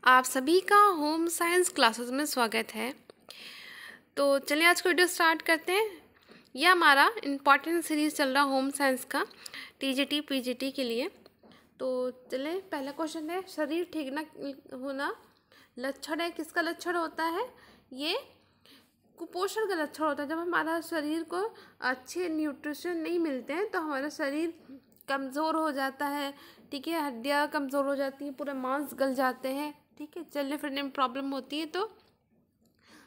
आप सभी का होम साइंस क्लासेस में स्वागत है। तो चलिए आज का वीडियो स्टार्ट करते हैं। यह हमारा इम्पॉर्टेंट सीरीज़ चल रहा होम साइंस का टीजीटी पीजीटी के लिए। तो चलिए पहला क्वेश्चन है, शरीर ठीक ना होना लक्षण है, किसका लक्षण होता है? ये कुपोषण का लक्षण होता है। जब हमारा शरीर को अच्छे न्यूट्रिशन नहीं मिलते हैं तो हमारा शरीर कमज़ोर हो जाता है, ठीक है। हड्डियाँ कमज़ोर हो जाती हैं, पूरे मांस गल जाते हैं, ठीक है। चलने फिरने में प्रॉब्लम होती है। तो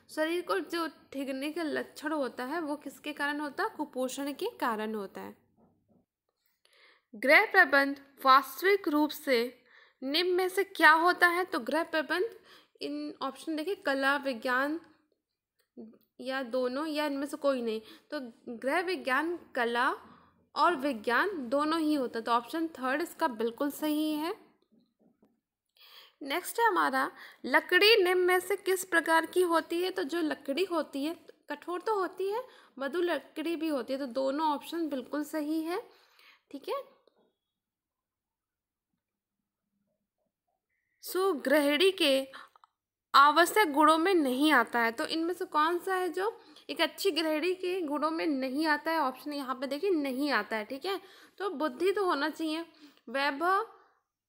शरीर को जो ठिकने का लक्षण होता है वो किसके कारण होता है? कुपोषण के कारण होता है। गृह प्रबंध वास्तविक रूप से निम्न में से क्या होता है? तो गृह प्रबंध, इन ऑप्शन देखिए, कला, विज्ञान या दोनों, या इनमें से कोई नहीं। तो गृह विज्ञान, कला और विज्ञान दोनों ही होता है। तो ऑप्शन थर्ड इसका बिल्कुल सही है। नेक्स्ट है हमारा, लकड़ी निम्न में से किस प्रकार की होती है? तो जो लकड़ी होती है कठोर तो होती है, मृदु लकड़ी भी होती है। तो दोनों ऑप्शन बिल्कुल सही है, ठीक है। सुगृहिणी के आवश्यक गुणों में नहीं आता है। तो इनमें से कौन सा है जो एक अच्छी गृहिणी के गुणों में नहीं आता है? ऑप्शन यहाँ पे देखिए, नहीं आता है, ठीक है। तो बुद्धि तो होना चाहिए, वैभव,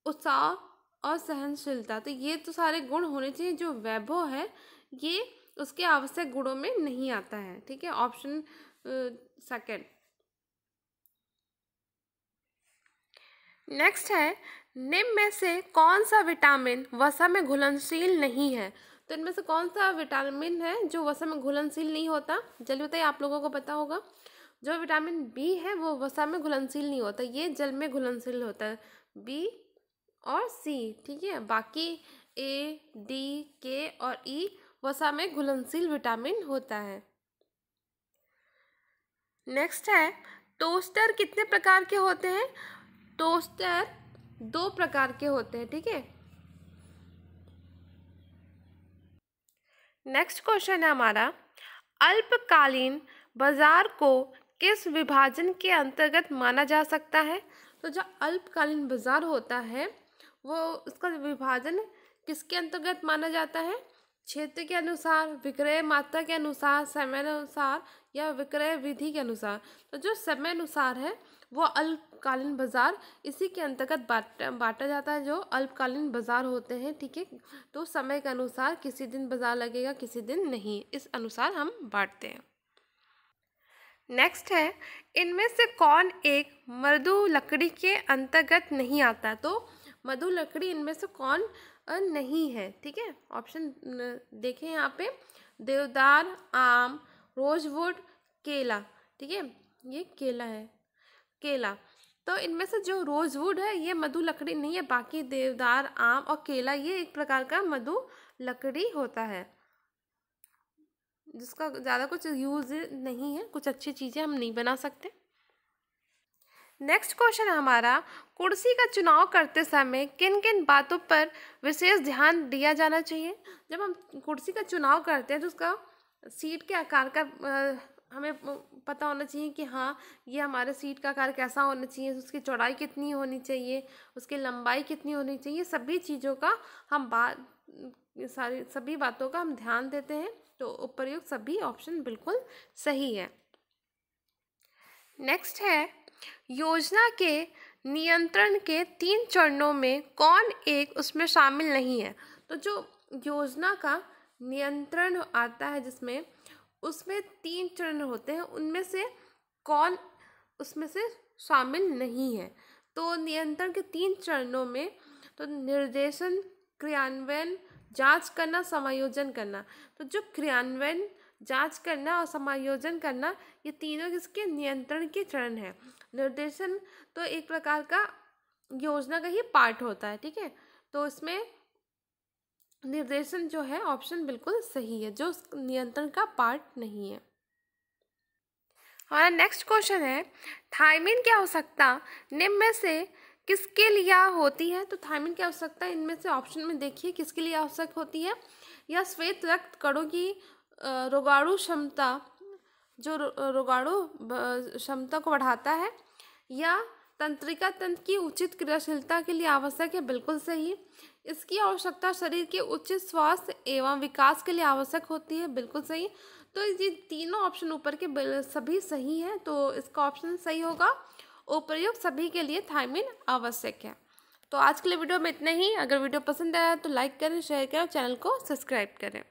उत्साह और सहनशीलता, तो ये तो सारे गुण होने चाहिए। जो वैभव है ये उसके आवश्यक गुणों में नहीं आता है, ठीक है। Option second. नेक्स्ट है, निम्न में से कौन सा विटामिन वसा में घुलनशील नहीं है? तो इनमें से कौन सा विटामिन है जो वसा में घुलनशील नहीं होता? जल्दी बताइए, आप लोगों को पता होगा। जो विटामिन बी है वो वसा में घुलनशील नहीं होता, ये जल में घुलनशील होता है, बी और सी, ठीक है। बाकी ए, डी, के और ई वसा में घुलनशील विटामिन होता है। नेक्स्ट है, टोस्टर कितने प्रकार के होते हैं? टोस्टर 2 प्रकार के होते हैं, ठीक है। नेक्स्ट क्वेश्चन है हमारा, अल्पकालीन बाजार को किस विभाजन के अंतर्गत माना जा सकता है? तो जो अल्पकालीन बाजार होता है वो उसका विभाजन किसके अंतर्गत माना जाता है? क्षेत्र के अनुसार, विक्रय मात्रा के अनुसार, समय अनुसार या विक्रय विधि के अनुसार। तो जो समय अनुसार है वो अल्पकालीन बाजार इसी के अंतर्गत बांटा जाता है, जो अल्पकालीन बाजार होते हैं, ठीक है। तो समय के अनुसार किसी दिन बाजार लगेगा, किसी दिन नहीं, इस अनुसार हम बांटते हैं। नेक्स्ट है, इनमें से कौन एक मृदु लकड़ी के अंतर्गत नहीं आता? तो मृदु लकड़ी इनमें से कौन नहीं है, ठीक है। ऑप्शन देखें यहाँ पे, देवदार, आम, रोजवुड, केला, ठीक है। ये केला है, केला। तो इनमें से जो रोजवुड है ये मृदु लकड़ी नहीं है, बाकी देवदार, आम और केला ये एक प्रकार का मृदु लकड़ी होता है जिसका ज़्यादा कुछ यूज़ नहीं है, कुछ अच्छी चीज़ें हम नहीं बना सकते। नेक्स्ट क्वेश्चन है हमारा, कुर्सी का चुनाव करते समय किन किन बातों पर विशेष ध्यान दिया जाना चाहिए? जब हम कुर्सी का चुनाव करते हैं तो उसका सीट के आकार का हमें पता होना चाहिए कि हाँ, ये हमारे सीट का आकार कैसा होना चाहिए, उसकी चौड़ाई कितनी होनी चाहिए, उसकी लंबाई कितनी होनी चाहिए, सभी चीज़ों का हम सभी बातों का हम ध्यान देते हैं। तो उपर्युक्त सभी ऑप्शन बिल्कुल सही है। नेक्स्ट है, योजना के नियंत्रण के 3 चरणों में कौन एक उसमें शामिल नहीं है? तो जो योजना का नियंत्रण आता है जिसमें, उसमें 3 चरण होते हैं, उनमें से कौन उसमें से शामिल नहीं है? तो नियंत्रण के 3 चरणों में, तो निर्देशन, क्रियान्वयन, जांच करना, समायोजन करना। तो जो क्रियान्वयन, जांच करना और समायोजन करना, ये तीनों किसके नियंत्रण के चरण है। निर्देशन तो एक प्रकार का योजना का ही पार्ट होता है, ठीक है। तो इसमें निर्देशन जो है ऑप्शन बिल्कुल सही है, जो नियंत्रण का पार्ट नहीं है। हमारा नेक्स्ट क्वेश्चन है, थायमिन की आवश्यकता निम्न में से किसके लिए होती है? तो थायमिन की आवश्यकता इनमें से ऑप्शन में देखिए किसके लिए आवश्यक होती है? या श्वेत रक्त कणों की रोगाणु क्षमता, जो रोगाणु क्षमता को बढ़ाता है, या तंत्रिका तंत्र की उचित क्रियाशीलता के लिए आवश्यक है, बिल्कुल सही। इसकी आवश्यकता शरीर के उचित स्वास्थ्य एवं विकास के लिए आवश्यक होती है, बिल्कुल सही। तो ये तीनों ऑप्शन ऊपर के सभी सही हैं, तो इसका ऑप्शन सही होगा उपर्युक्त सभी के लिए थायमिन आवश्यक है। तो आज के लिए वीडियो में इतना ही। अगर वीडियो पसंद आया तो लाइक करें, शेयर करें और चैनल को सब्सक्राइब करें।